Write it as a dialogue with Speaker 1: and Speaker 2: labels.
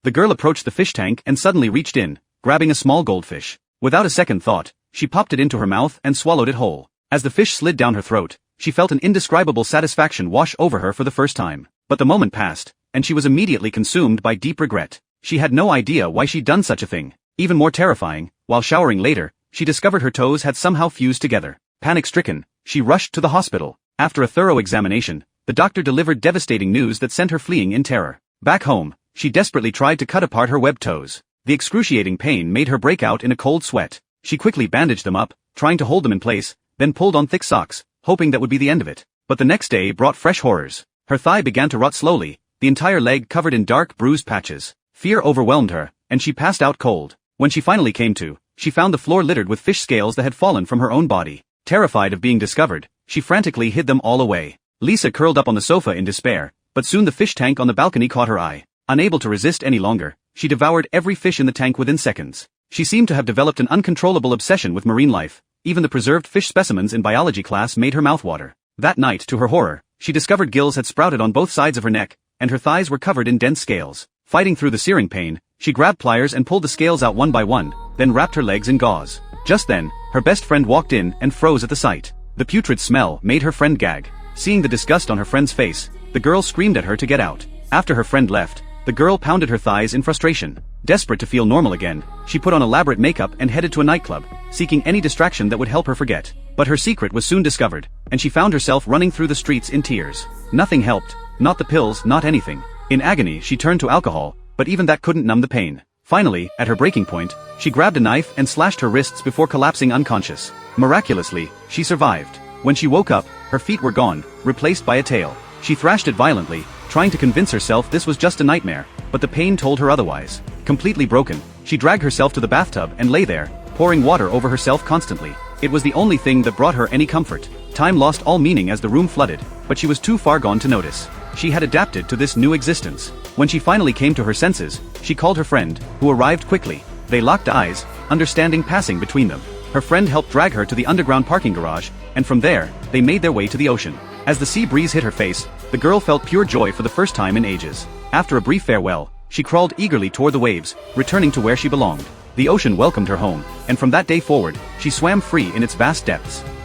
Speaker 1: The girl approached the fish tank and suddenly reached in, grabbing a small goldfish. Without a second thought, she popped it into her mouth and swallowed it whole. As the fish slid down her throat, she felt an indescribable satisfaction wash over her for the first time. But the moment passed, and she was immediately consumed by deep regret. She had no idea why she'd done such a thing. Even more terrifying, while showering later, she discovered her toes had somehow fused together. Panic-stricken, she rushed to the hospital. After a thorough examination, the doctor delivered devastating news that sent her fleeing in terror. Back home, she desperately tried to cut apart her webbed toes. The excruciating pain made her break out in a cold sweat. She quickly bandaged them up, trying to hold them in place, then pulled on thick socks, hoping that would be the end of it. But the next day brought fresh horrors. Her thigh began to rot slowly, the entire leg covered in dark bruised patches. Fear overwhelmed her, and she passed out cold. When she finally came to, she found the floor littered with fish scales that had fallen from her own body. Terrified of being discovered, she frantically hid them all away. Lisa curled up on the sofa in despair, but soon the fish tank on the balcony caught her eye. Unable to resist any longer, she devoured every fish in the tank within seconds. She seemed to have developed an uncontrollable obsession with marine life. Even the preserved fish specimens in biology class made her mouth water. That night, to her horror, she discovered gills had sprouted on both sides of her neck, and her thighs were covered in dense scales. Fighting through the searing pain, she grabbed pliers and pulled the scales out one by one, then wrapped her legs in gauze. Just then, her best friend walked in and froze at the sight. The putrid smell made her friend gag. Seeing the disgust on her friend's face, the girl screamed at her to get out. After her friend left, the girl pounded her thighs in frustration. Desperate to feel normal again, she put on elaborate makeup and headed to a nightclub, seeking any distraction that would help her forget. But her secret was soon discovered, and she found herself running through the streets in tears. Nothing helped. Not the pills, not anything. In agony, she turned to alcohol, but even that couldn't numb the pain. Finally, at her breaking point, she grabbed a knife and slashed her wrists before collapsing unconscious. Miraculously, she survived. When she woke up, her feet were gone, replaced by a tail. She thrashed it violently, trying to convince herself this was just a nightmare, but the pain told her otherwise. Completely broken, she dragged herself to the bathtub and lay there, pouring water over herself constantly. It was the only thing that brought her any comfort. Time lost all meaning as the room flooded, but she was too far gone to notice. She had adapted to this new existence. When she finally came to her senses, she called her friend, who arrived quickly. They locked eyes, understanding passing between them. Her friend helped drag her to the underground parking garage, and from there, they made their way to the ocean. As the sea breeze hit her face, the girl felt pure joy for the first time in ages. After a brief farewell, she crawled eagerly toward the waves, returning to where she belonged. The ocean welcomed her home, and from that day forward, she swam free in its vast depths.